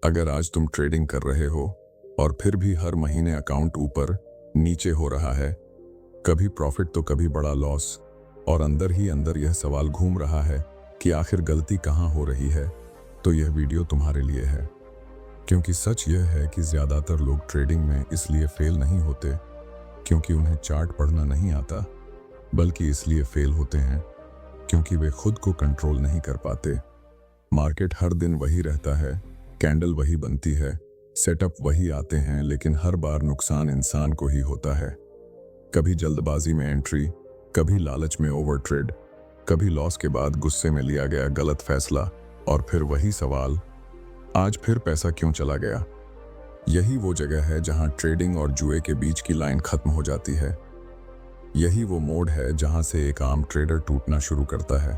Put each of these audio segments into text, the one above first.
अगर आज तुम ट्रेडिंग कर रहे हो और फिर भी हर महीने अकाउंट ऊपर नीचे हो रहा है, कभी प्रॉफिट तो कभी बड़ा लॉस, और अंदर ही अंदर यह सवाल घूम रहा है कि आखिर गलती कहाँ हो रही है, तो यह वीडियो तुम्हारे लिए है। क्योंकि सच यह है कि ज़्यादातर लोग ट्रेडिंग में इसलिए फेल नहीं होते क्योंकि उन्हें चार्ट पढ़ना नहीं आता, बल्कि इसलिए फेल होते हैं क्योंकि वे खुद को कंट्रोल नहीं कर पाते। मार्केट हर दिन वही रहता है, कैंडल वही बनती है, सेटअप वही आते हैं, लेकिन हर बार नुकसान इंसान को ही होता है। कभी जल्दबाजी में एंट्री, कभी लालच में ओवर ट्रेड, कभी लॉस के बाद गुस्से में लिया गया गलत फैसला, और फिर वही सवाल, आज फिर पैसा क्यों चला गया। यही वो जगह है जहां ट्रेडिंग और जुए के बीच की लाइन खत्म हो जाती है। यही वो मोड़ है जहां से एक आम ट्रेडर टूटना शुरू करता है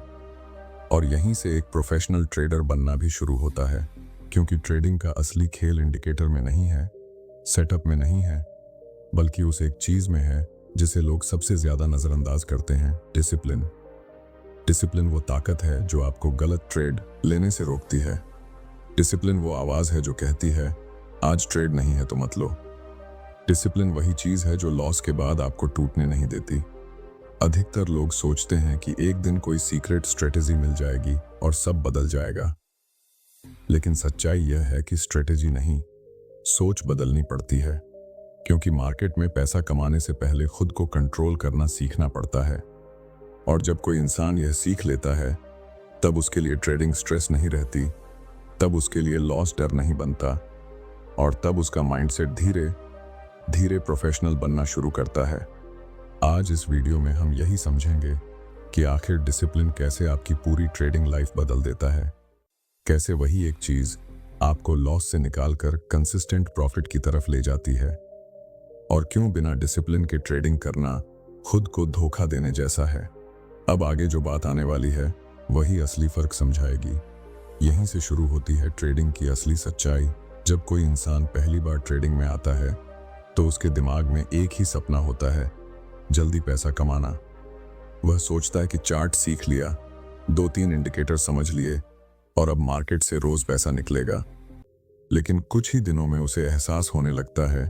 और यहीं से एक प्रोफेशनल ट्रेडर बनना भी शुरू होता है। क्योंकि ट्रेडिंग का असली खेल इंडिकेटर में नहीं है, सेटअप में नहीं है, बल्कि उस एक चीज में है जिसे लोग सबसे ज्यादा नजरअंदाज करते हैं, डिसिप्लिन। डिसिप्लिन वो ताकत है जो आपको गलत ट्रेड लेने से रोकती है। डिसिप्लिन वो आवाज है जो कहती है, आज ट्रेड नहीं है तो मत लो। डिसिप्लिन वही चीज है जो लॉस के बाद आपको टूटने नहीं देती। अधिकतर लोग सोचते हैं कि एक दिन कोई सीक्रेट स्ट्रेटेजी मिल जाएगी और सब बदल जाएगा, लेकिन सच्चाई यह है कि स्ट्रेटेजी नहीं, सोच बदलनी पड़ती है। क्योंकि मार्केट में पैसा कमाने से पहले खुद को कंट्रोल करना सीखना पड़ता है, और जब कोई इंसान यह सीख लेता है, तब उसके लिए ट्रेडिंग स्ट्रेस नहीं रहती, तब उसके लिए लॉस डर नहीं बनता, और तब उसका माइंडसेट धीरे धीरे प्रोफेशनल बनना शुरू करता है। आज इस वीडियो में हम यही समझेंगे कि आखिर डिसिप्लिन कैसे आपकी पूरी ट्रेडिंग लाइफ बदल देता है, कैसे वही एक चीज आपको लॉस से निकालकर कंसिस्टेंट प्रॉफिट की तरफ ले जाती है, और क्यों बिना डिसिप्लिन के ट्रेडिंग करना खुद को धोखा देने जैसा है। अब आगे जो बात आने वाली है वही असली फर्क समझाएगी। यहीं से शुरू होती है ट्रेडिंग की असली सच्चाई। जब कोई इंसान पहली बार ट्रेडिंग में आता है तो उसके दिमाग में एक ही सपना होता है, जल्दी पैसा कमाना। वह सोचता है कि चार्ट सीख लिया, 2-3 इंडिकेटर समझ लिए और अब मार्केट से रोज पैसा निकलेगा। लेकिन कुछ ही दिनों में उसे एहसास होने लगता है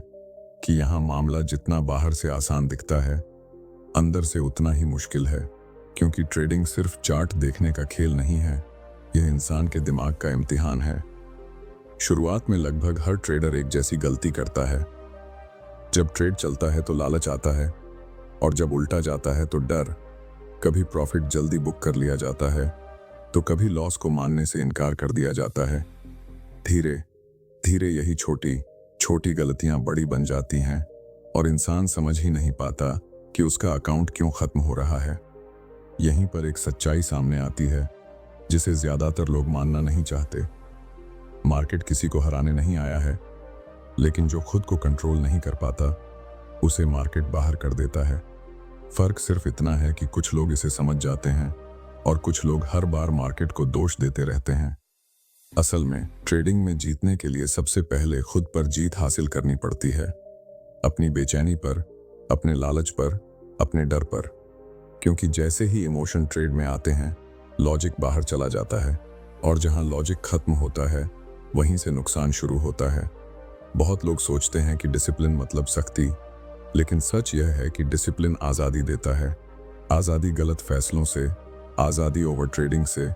कि यहाँ मामला जितना बाहर से आसान दिखता है, अंदर से उतना ही मुश्किल है। क्योंकि ट्रेडिंग सिर्फ चार्ट देखने का खेल नहीं है, यह इंसान के दिमाग का इम्तिहान है। शुरुआत में लगभग हर ट्रेडर एक जैसी गलती करता है। जब ट्रेड चलता है तो लालच आता है, और जब उल्टा जाता है तो डर। कभी प्रॉफिट जल्दी बुक कर लिया जाता है, तो कभी लॉस को मानने से इनकार कर दिया जाता है। धीरे धीरे यही छोटी छोटी गलतियां बड़ी बन जाती हैं, और इंसान समझ ही नहीं पाता कि उसका अकाउंट क्यों खत्म हो रहा है। यहीं पर एक सच्चाई सामने आती है जिसे ज्यादातर लोग मानना नहीं चाहते। मार्केट किसी को हराने नहीं आया है, लेकिन जो खुद को कंट्रोल नहीं कर पाता, उसे मार्केट बाहर कर देता है। फर्क सिर्फ इतना है कि कुछ लोग इसे समझ जाते हैं और कुछ लोग हर बार मार्केट को दोष देते रहते हैं। असल में ट्रेडिंग में जीतने के लिए सबसे पहले खुद पर जीत हासिल करनी पड़ती है, अपनी बेचैनी पर, अपने लालच पर, अपने डर पर। क्योंकि जैसे ही इमोशन ट्रेड में आते हैं, लॉजिक बाहर चला जाता है, और जहां लॉजिक खत्म होता है वहीं से नुकसान शुरू होता है। बहुत लोग सोचते हैं कि डिसिप्लिन मतलब सख्ती, लेकिन सच यह है कि डिसिप्लिन आज़ादी देता है। आज़ादी गलत फैसलों से, आज़ादी ओवर ट्रेडिंग से,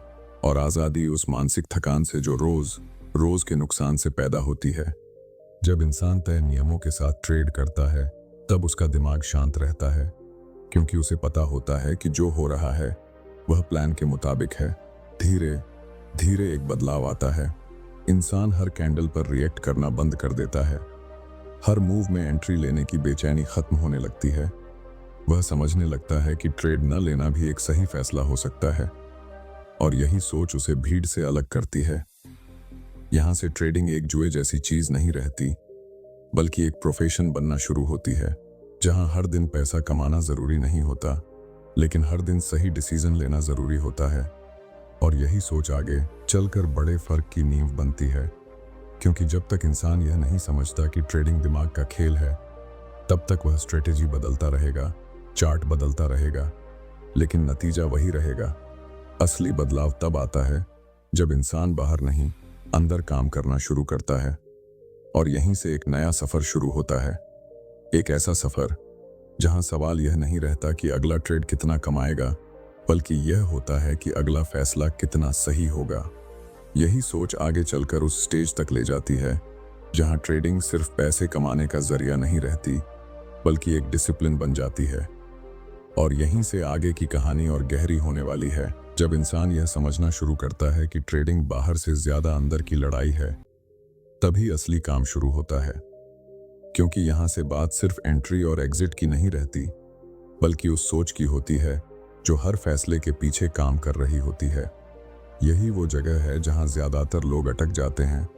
और आज़ादी उस मानसिक थकान से जो रोज रोज के नुकसान से पैदा होती है। जब इंसान तय नियमों के साथ ट्रेड करता है, तब उसका दिमाग शांत रहता है, क्योंकि उसे पता होता है कि जो हो रहा है वह प्लान के मुताबिक है। धीरे धीरे एक बदलाव आता है। इंसान हर कैंडल पर रिएक्ट करना बंद कर देता है। हर मूव में एंट्री लेने की बेचैनी खत्म होने लगती है। वह समझने लगता है कि ट्रेड न लेना भी एक सही फैसला हो सकता है, और यही सोच उसे भीड़ से अलग करती है। यहाँ से ट्रेडिंग एक जुए जैसी चीज नहीं रहती, बल्कि एक प्रोफेशन बनना शुरू होती है, जहाँ हर दिन पैसा कमाना जरूरी नहीं होता, लेकिन हर दिन सही डिसीजन लेना जरूरी होता है। और यही सोच आगे चलकर बड़े फर्क की नींव बनती है। क्योंकि जब तक इंसान यह नहीं समझता कि ट्रेडिंग दिमाग का खेल है, तब तक वह स्ट्रेटेजी बदलता रहेगा, चार्ट बदलता रहेगा, लेकिन नतीजा वही रहेगा। असली बदलाव तब आता है जब इंसान बाहर नहीं, अंदर काम करना शुरू करता है और यहीं से एक नया सफर शुरू होता है। एक ऐसा सफर जहां सवाल यह नहीं रहता कि अगला ट्रेड कितना कमाएगा, बल्कि यह होता है कि अगला फैसला कितना सही होगा। यही सोच आगे चलकर उस स्टेज तक ले जाती है जहां ट्रेडिंग सिर्फ पैसे कमाने का जरिया नहीं रहती, बल्कि एक डिसिप्लिन बन जाती है। और यहीं से आगे की कहानी और गहरी होने वाली है। जब इंसान यह समझना शुरू करता है कि ट्रेडिंग बाहर से ज्यादा अंदर की लड़ाई है, तभी असली काम शुरू होता है। क्योंकि यहां से बात सिर्फ एंट्री और एग्जिट की नहीं रहती, बल्कि उस सोच की होती है जो हर फैसले के पीछे काम कर रही होती है। यही वो जगह है जहां ज्यादातर लोग अटक जाते हैं।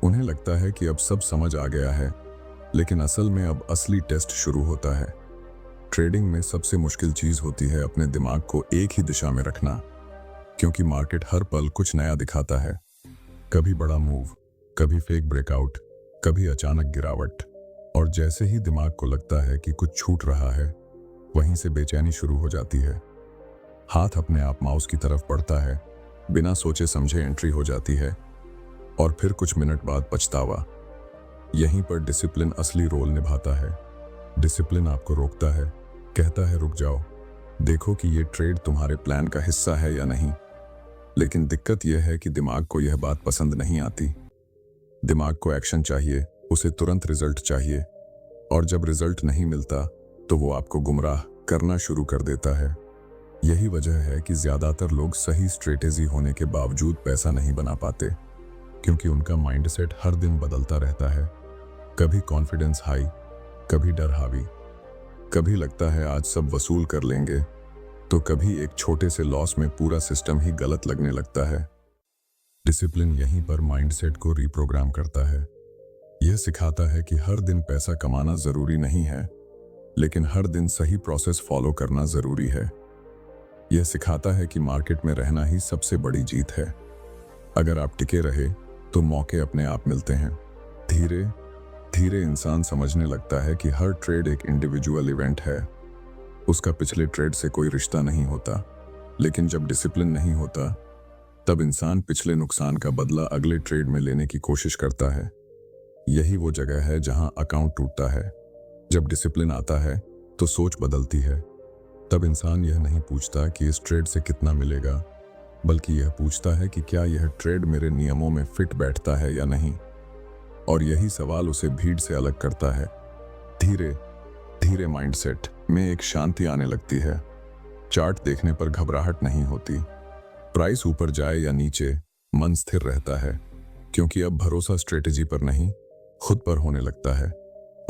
उन्हें लगता है कि अब सब समझ आ गया है, लेकिन असल में अब असली टेस्ट शुरू होता है। ट्रेडिंग में सबसे मुश्किल चीज होती है अपने दिमाग को एक ही दिशा में रखना, क्योंकि मार्केट हर पल कुछ नया दिखाता है। कभी बड़ा मूव, कभी फेक ब्रेकआउट, कभी अचानक गिरावट। और जैसे ही दिमाग को लगता है कि कुछ छूट रहा है, वहीं से बेचैनी शुरू हो जाती है। हाथ अपने आप माउस की तरफ बढ़ता है, बिना सोचे समझे एंट्री हो जाती है, और फिर कुछ मिनट बाद पछतावा। यहीं पर डिसिप्लिन असली रोल निभाता है। डिसिप्लिन आपको रोकता है, कहता है रुक जाओ, देखो कि ये ट्रेड तुम्हारे प्लान का हिस्सा है या नहीं। लेकिन दिक्कत यह है कि दिमाग को यह बात पसंद नहीं आती। दिमाग को एक्शन चाहिए, उसे तुरंत रिजल्ट चाहिए, और जब रिजल्ट नहीं मिलता तो वो आपको गुमराह करना शुरू कर देता है। यही वजह है कि ज्यादातर लोग सही स्ट्रेटेजी होने के बावजूद पैसा नहीं बना पाते, क्योंकि उनका माइंडसेट हर दिन बदलता रहता है। कभी कॉन्फिडेंस हाई, कभी डर हावी, कभी लगता है आज सब वसूल कर लेंगे, तो कभी एक छोटे से लॉस में पूरा सिस्टम ही गलत लगने लगता है। डिसिप्लिन यहीं पर माइंडसेट को रिप्रोग्राम करता है। यह सिखाता है कि हर दिन पैसा कमाना जरूरी नहीं है, लेकिन हर दिन सही प्रोसेस फॉलो करना जरूरी है। यह सिखाता है कि मार्केट में रहना ही सबसे बड़ी जीत है। अगर आप टिके रहे तो मौके अपने आप मिलते हैं। धीरे धीरे इंसान समझने लगता है कि हर ट्रेड एक इंडिविजुअल इवेंट है। उसका पिछले ट्रेड से कोई रिश्ता नहीं होता। लेकिन जब डिसिप्लिन नहीं होता, तब इंसान पिछले नुकसान का बदला अगले ट्रेड में लेने की कोशिश करता है। यही वो जगह है जहां अकाउंट टूटता है। जब डिसिप्लिन आता है तो सोच बदलती है। तब इंसान यह नहीं पूछता कि इस ट्रेड से कितना मिलेगा, बल्कि यह पूछता है कि क्या यह ट्रेड मेरे नियमों में फिट बैठता है या नहीं। और यही सवाल उसे भीड़ से अलग करता है। धीरे धीरे माइंडसेट में एक शांति आने लगती है। चार्ट देखने पर घबराहट नहीं होती। प्राइस ऊपर जाए या नीचे, मन स्थिर रहता है, क्योंकि अब भरोसा स्ट्रेटेजी पर नहीं, खुद पर होने लगता है।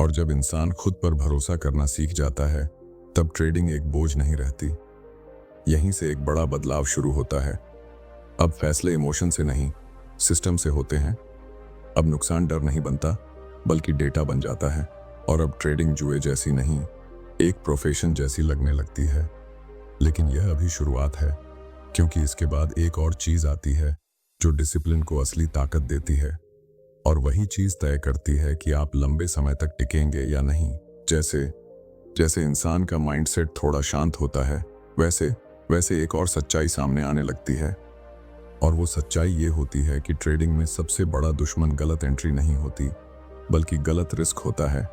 और जब इंसान खुद पर भरोसा करना सीख जाता है, तब ट्रेडिंग एक बोझ नहीं रहती। यहीं से एक बड़ा बदलाव शुरू होता है। अब फैसले इमोशन से नहीं, सिस्टम से होते हैं। अब नुकसान डर नहीं बनता, बल्कि डेटा बन जाता है। और अब ट्रेडिंग जुए जैसी नहीं, एक प्रोफेशन जैसी लगने लगती है। लेकिन यह अभी शुरुआत है, क्योंकि इसके बाद एक और चीज आती है जो डिसिप्लिन को असली ताकत देती है। और वही चीज तय करती है कि आप लंबे समय तक टिकेंगे या नहीं। जैसे जैसे इंसान का माइंडसेट थोड़ा शांत होता है, वैसे वैसे एक और सच्चाई सामने आने लगती है। और वो सच्चाई ये होती है कि ट्रेडिंग में सबसे बड़ा दुश्मन गलत एंट्री नहीं होती, बल्कि गलत रिस्क होता है।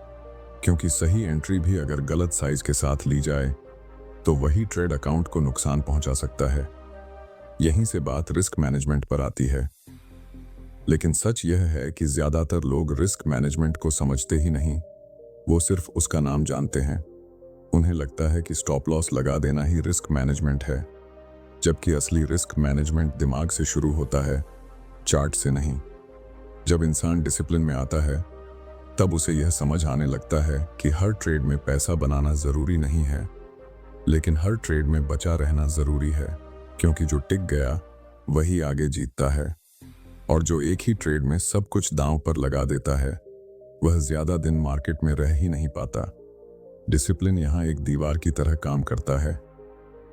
क्योंकि सही एंट्री भी अगर गलत साइज के साथ ली जाए, तो वही ट्रेड अकाउंट को नुकसान पहुंचा सकता है। यहीं से बात रिस्क मैनेजमेंट पर आती है। लेकिन सच यह है कि ज्यादातर लोग रिस्क मैनेजमेंट को समझते ही नहीं, वो सिर्फ उसका नाम जानते हैं। उन्हें लगता है कि स्टॉप लॉस लगा देना ही रिस्क मैनेजमेंट है, जबकि असली रिस्क मैनेजमेंट दिमाग से शुरू होता है, चार्ट से नहीं। जब इंसान डिसिप्लिन में आता है, तब उसे यह समझ आने लगता है कि हर ट्रेड में पैसा बनाना जरूरी नहीं है, लेकिन हर ट्रेड में बचा रहना जरूरी है। क्योंकि जो टिक गया वही आगे जीतता है, और जो एक ही ट्रेड में सब कुछ दांव पर लगा देता है, वह ज्यादा दिन मार्केट में रह ही नहीं पाता। डिसिप्लिन यहाँ एक दीवार की तरह काम करता है।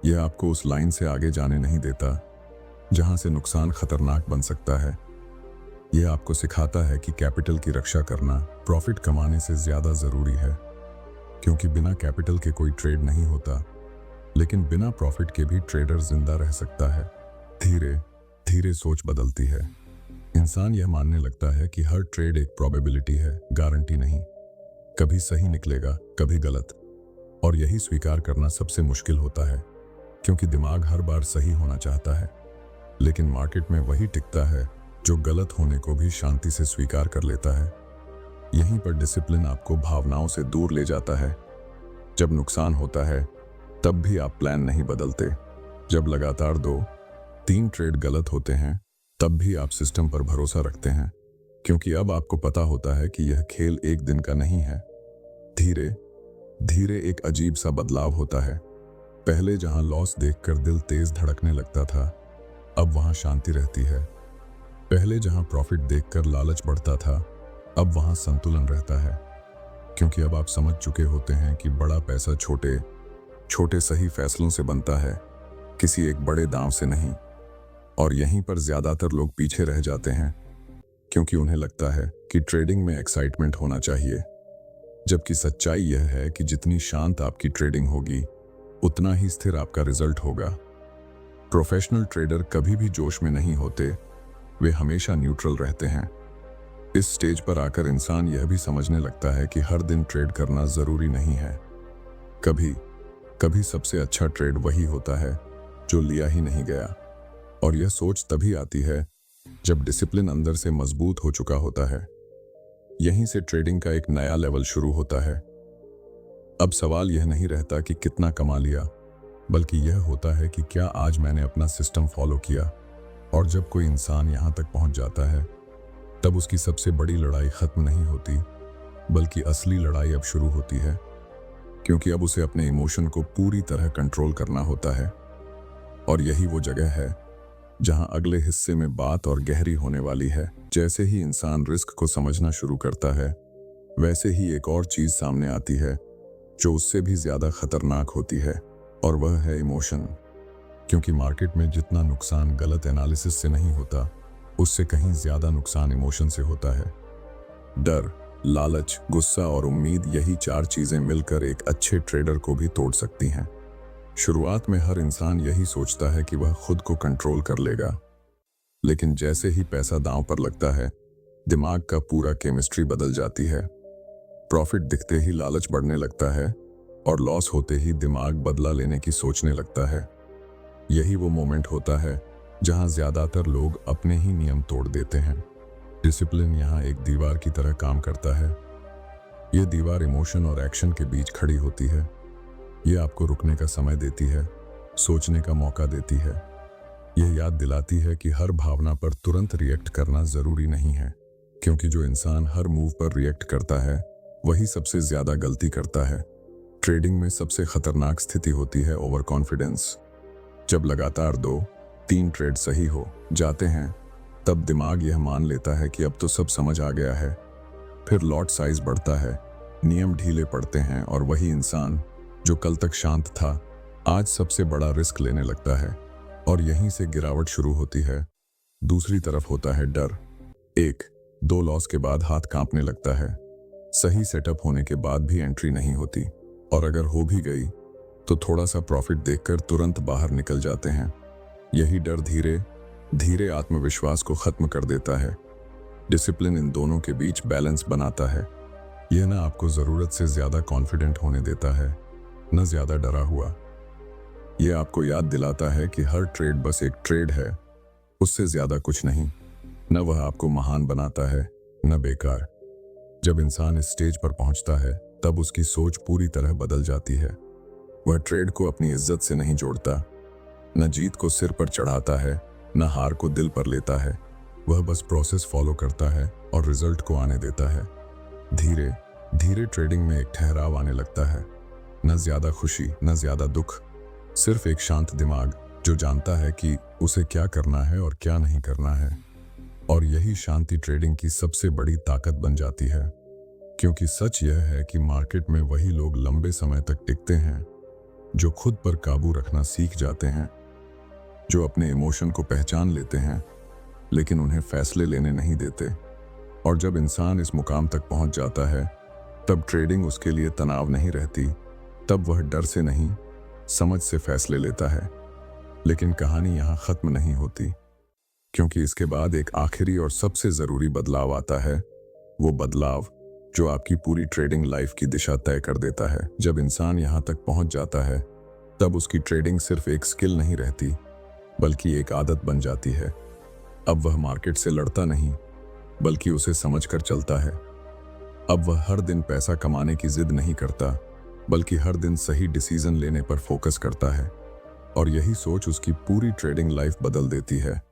यह आपको उस लाइन से आगे जाने नहीं देता जहां से नुकसान खतरनाक बन सकता है। यह आपको सिखाता है कि कैपिटल की रक्षा करना प्रॉफिट कमाने से ज्यादा जरूरी है, क्योंकि बिना कैपिटल के कोई ट्रेड नहीं होता, लेकिन बिना प्रॉफिट के भी ट्रेडर जिंदा रह सकता है। धीरे धीरे सोच बदलती है। इंसान यह मानने लगता है कि हर ट्रेड एक प्रोबेबिलिटी है, गारंटी नहीं। कभी सही निकलेगा, कभी गलत। और यही स्वीकार करना सबसे मुश्किल होता है, क्योंकि दिमाग हर बार सही होना चाहता है। लेकिन मार्केट में वही टिकता है जो गलत होने को भी शांति से स्वीकार कर लेता है। यहीं पर डिसिप्लिन आपको भावनाओं से दूर ले जाता है। जब नुकसान होता है तब भी आप प्लान नहीं बदलते। जब लगातार 2-3 ट्रेड गलत होते हैं तब भी आप सिस्टम पर भरोसा रखते हैं, क्योंकि अब आपको पता होता है कि यह खेल एक दिन का नहीं है। धीरे धीरे एक अजीब सा बदलाव होता है। पहले जहां लॉस देखकर दिल तेज धड़कने लगता था, अब वहां शांति रहती है। पहले जहां प्रॉफिट देखकर लालच बढ़ता था, अब वहां संतुलन रहता है, क्योंकि अब आप समझ चुके होते हैं कि बड़ा पैसा छोटे छोटे सही फैसलों से बनता है, किसी एक बड़े दांव से नहीं। और यहीं पर ज्यादातर लोग पीछे रह जाते हैं, क्योंकि उन्हें लगता है कि ट्रेडिंग में एक्साइटमेंट होना चाहिए, जबकि सच्चाई यह है कि जितनी शांत आपकी ट्रेडिंग होगी उतना ही स्थिर आपका रिजल्ट होगा। प्रोफेशनल ट्रेडर कभी भी जोश में नहीं होते, वे हमेशा न्यूट्रल रहते हैं। इस स्टेज पर आकर इंसान यह भी समझने लगता है कि हर दिन ट्रेड करना जरूरी नहीं है। कभी कभी सबसे अच्छा ट्रेड वही होता है जो लिया ही नहीं गया। और यह सोच तभी आती है जब डिसिप्लिन अंदर से मजबूत हो चुका होता है। यहीं से ट्रेडिंग का एक नया लेवल शुरू होता है। अब सवाल यह नहीं रहता कि कितना कमा लिया, बल्कि यह होता है कि क्या आज मैंने अपना सिस्टम फॉलो किया। और जब कोई इंसान यहां तक पहुंच जाता है, तब उसकी सबसे बड़ी लड़ाई खत्म नहीं होती, बल्कि असली लड़ाई अब शुरू होती है, क्योंकि अब उसे अपने इमोशन को पूरी तरह कंट्रोल करना होता है। और यही वो जगह है जहां अगले हिस्से में बात और गहरी होने वाली है। जैसे ही इंसान रिस्क को समझना शुरू करता है, वैसे ही एक और चीज सामने आती है जो उससे भी ज्यादा खतरनाक होती है, और वह है इमोशन। क्योंकि मार्केट में जितना नुकसान गलत एनालिसिस से नहीं होता, उससे कहीं ज्यादा नुकसान इमोशन से होता है। डर, लालच, गुस्सा और उम्मीद, यही 4 चीजें मिलकर एक अच्छे ट्रेडर को भी तोड़ सकती हैं। शुरुआत में हर इंसान यही सोचता है कि वह खुद को कंट्रोल कर लेगा, लेकिन जैसे ही पैसा दांव पर लगता है, दिमाग का पूरा केमिस्ट्री बदल जाती है। प्रॉफिट दिखते ही लालच बढ़ने लगता है, और लॉस होते ही दिमाग बदला लेने की सोचने लगता है। यही वो मोमेंट होता है जहां ज्यादातर लोग अपने ही नियम तोड़ देते हैं। डिसिप्लिन यहाँ एक दीवार की तरह काम करता है। यह दीवार इमोशन और एक्शन के बीच खड़ी होती है। यह आपको रुकने का समय देती है, सोचने का मौका देती है। यह याद दिलाती है कि हर भावना पर तुरंत रिएक्ट करना जरूरी नहीं है, क्योंकि जो इंसान हर मूव पर रिएक्ट करता है वही सबसे ज्यादा गलती करता है। ट्रेडिंग में सबसे खतरनाक स्थिति होती है ओवर कॉन्फिडेंस। जब लगातार 2-3 ट्रेड सही हो जाते हैं, तब दिमाग यह मान लेता है कि अब तो सब समझ आ गया है। फिर लॉट साइज बढ़ता है, नियम ढीले पड़ते हैं, और वही इंसान जो कल तक शांत था, आज सबसे बड़ा रिस्क लेने लगता है। और यहीं से गिरावट शुरू होती है। दूसरी तरफ होता है डर। 1-2 लॉस के बाद हाथ कांपने लगता है। सही सेटअप होने के बाद भी एंट्री नहीं होती, और अगर हो भी गई तो थोड़ा सा प्रॉफिट देखकर तुरंत बाहर निकल जाते हैं। यही डर धीरे धीरे आत्मविश्वास को खत्म कर देता है। डिसिप्लिन इन दोनों के बीच बैलेंस बनाता है। यह ना आपको जरूरत से ज्यादा कॉन्फिडेंट होने देता है, न ज्यादा डरा हुआ। यह आपको याद दिलाता है कि हर ट्रेड बस एक ट्रेड है, उससे ज्यादा कुछ नहीं। न वह आपको महान बनाता है, न बेकार। जब इंसान इस स्टेज पर पहुंचता है, तब उसकी सोच पूरी तरह बदल जाती है। वह ट्रेड को अपनी इज्जत से नहीं जोड़ता, न जीत को सिर पर चढ़ाता है, न हार को दिल पर लेता है। वह बस प्रोसेस फॉलो करता है और रिजल्ट को आने देता है। धीरे धीरे ट्रेडिंग में एक ठहराव आने लगता है। न ज्यादा खुशी, न ज्यादा दुख, सिर्फ एक शांत दिमाग जो जानता है कि उसे क्या करना है और क्या नहीं करना है। और यही शांति ट्रेडिंग की सबसे बड़ी ताकत बन जाती है, क्योंकि सच यह है कि मार्केट में वही लोग लंबे समय तक टिकते हैं जो खुद पर काबू रखना सीख जाते हैं, जो अपने इमोशन को पहचान लेते हैं लेकिन उन्हें फैसले लेने नहीं देते। और जब इंसान इस मुकाम तक पहुंच जाता है, तब ट्रेडिंग उसके लिए तनाव नहीं रहती। तब वह डर से नहीं, समझ से फैसले लेता है। लेकिन कहानी यहाँ खत्म नहीं होती, क्योंकि इसके बाद एक आखिरी और सबसे ज़रूरी बदलाव आता है। वो बदलाव जो आपकी पूरी ट्रेडिंग लाइफ की दिशा तय कर देता है। जब इंसान यहाँ तक पहुँच जाता है तब उसकी ट्रेडिंग सिर्फ एक स्किल नहीं रहती, बल्कि एक आदत बन जाती है। अब वह मार्केट से लड़ता नहीं, बल्कि उसे समझकर चलता है। अब वह हर दिन पैसा कमाने की जिद नहीं करता, बल्कि हर दिन सही डिसीजन लेने पर फोकस करता है। और यही सोच उसकी पूरी ट्रेडिंग लाइफ बदल देती है।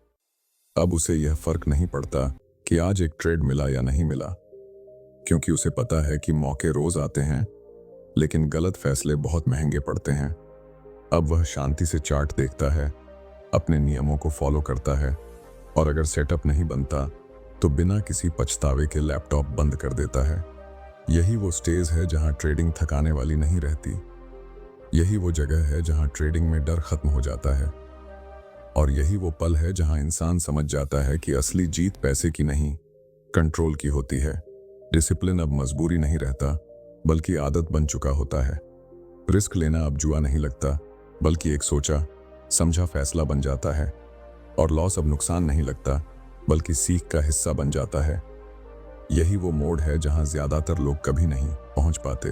अब उसे यह फर्क नहीं पड़ता कि आज एक ट्रेड मिला या नहीं मिला, क्योंकि उसे पता है कि मौके रोज आते हैं, लेकिन गलत फैसले बहुत महंगे पड़ते हैं। अब वह शांति से चार्ट देखता है, अपने नियमों को फॉलो करता है, और अगर सेटअप नहीं बनता तो बिना किसी पछतावे के लैपटॉप बंद कर देता है। यही वो स्टेज है जहां ट्रेडिंग थकाने वाली नहीं रहती। यही वो जगह है जहां ट्रेडिंग में डर खत्म हो जाता है। और यही वो पल है जहां इंसान समझ जाता है कि असली जीत पैसे की नहीं, कंट्रोल की होती है। डिसिप्लिन अब मजबूरी नहीं रहता, बल्कि आदत बन चुका होता है। रिस्क लेना अब जुआ नहीं लगता, बल्कि एक सोचा समझा फैसला बन जाता है। और लॉस अब नुकसान नहीं लगता, बल्कि सीख का हिस्सा बन जाता है। यही वो मोड़ है जहां ज्यादातर लोग कभी नहीं पहुंच पाते,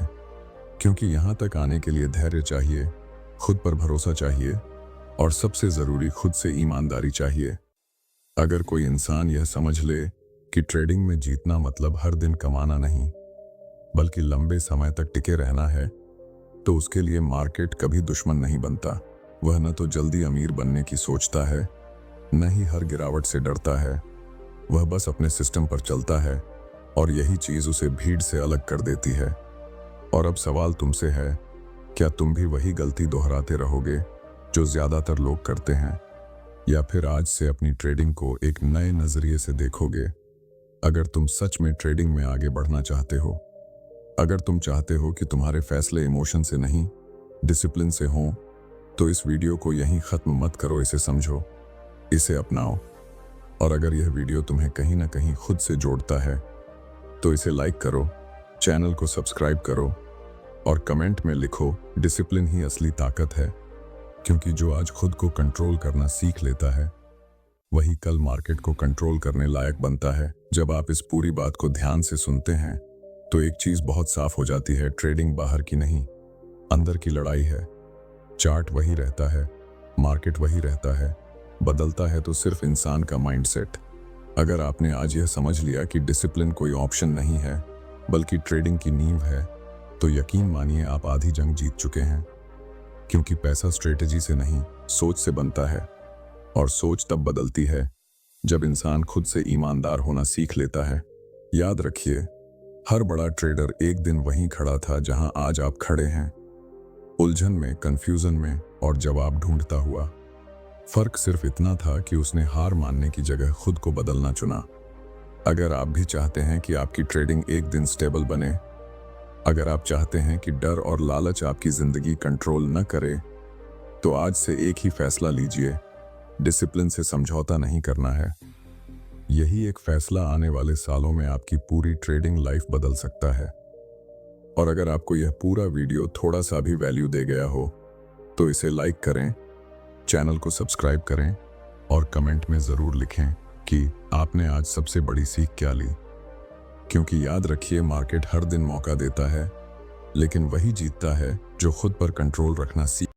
क्योंकि यहां तक आने के लिए धैर्य चाहिए, खुद पर भरोसा चाहिए, और सबसे जरूरी खुद से ईमानदारी चाहिए। अगर कोई इंसान यह समझ ले कि ट्रेडिंग में जीतना मतलब हर दिन कमाना नहीं, बल्कि लंबे समय तक टिके रहना है, तो उसके लिए मार्केट कभी दुश्मन नहीं बनता। वह न तो जल्दी अमीर बनने की सोचता है, न ही हर गिरावट से डरता है। वह बस अपने सिस्टम पर चलता है, और यही चीज उसे भीड़ से अलग कर देती है। और अब सवाल तुमसे है, क्या तुम भी वही गलती दोहराते रहोगे जो ज्यादातर लोग करते हैं, या फिर आज से अपनी ट्रेडिंग को एक नए नजरिए से देखोगे? अगर तुम सच में ट्रेडिंग में आगे बढ़ना चाहते हो, अगर तुम चाहते हो कि तुम्हारे फैसले इमोशन से नहीं डिसिप्लिन से हों, तो इस वीडियो को यहीं खत्म मत करो। इसे समझो, इसे अपनाओ। और अगर यह वीडियो तुम्हें कहीं ना कहीं खुद से जोड़ता है तो इसे लाइक करो, चैनल को सब्सक्राइब करो, और कमेंट में लिखो डिसिप्लिन ही असली ताकत है। क्योंकि जो आज खुद को कंट्रोल करना सीख लेता है, वही कल मार्केट को कंट्रोल करने लायक बनता है। जब आप इस पूरी बात को ध्यान से सुनते हैं तो एक चीज बहुत साफ हो जाती है, ट्रेडिंग बाहर की नहीं, अंदर की लड़ाई है। चार्ट वही रहता है, मार्केट वही रहता है, बदलता है तो सिर्फ इंसान का माइंडसेट। अगर आपने आज यह समझ लिया कि डिसिप्लिन कोई ऑप्शन नहीं है, बल्कि ट्रेडिंग की नींव है, तो यकीन मानिए आप आधी जंग जीत चुके हैं। क्योंकि पैसा स्ट्रेटजी से नहीं, सोच से बनता है। और सोच तब बदलती है जब इंसान खुद से ईमानदार होना सीख लेता है। याद रखिए, हर बड़ा ट्रेडर एक दिन वहीं खड़ा था जहां आज आप खड़े हैं, उलझन में, कंफ्यूजन में, और जवाब ढूंढता हुआ। फर्क सिर्फ इतना था कि उसने हार मानने की जगह खुद को बदलना चुना। अगर आप भी चाहते हैं कि आपकी ट्रेडिंग एक दिन स्टेबल बने, अगर आप चाहते हैं कि डर और लालच आपकी जिंदगी कंट्रोल न करे, तो आज से एक ही फैसला लीजिए, डिसिप्लिन से समझौता नहीं करना है। यही एक फैसला आने वाले सालों में आपकी पूरी ट्रेडिंग लाइफ बदल सकता है। और अगर आपको यह पूरा वीडियो थोड़ा सा भी वैल्यू दे गया हो, तो इसे लाइक करें, चैनल को सब्सक्राइब करें, और कमेंट में ज़रूर लिखें कि आपने आज सबसे बड़ी सीख क्या ली। क्योंकि याद रखिए, मार्केट हर दिन मौका देता है, लेकिन वही जीतता है जो खुद पर कंट्रोल रखना सीख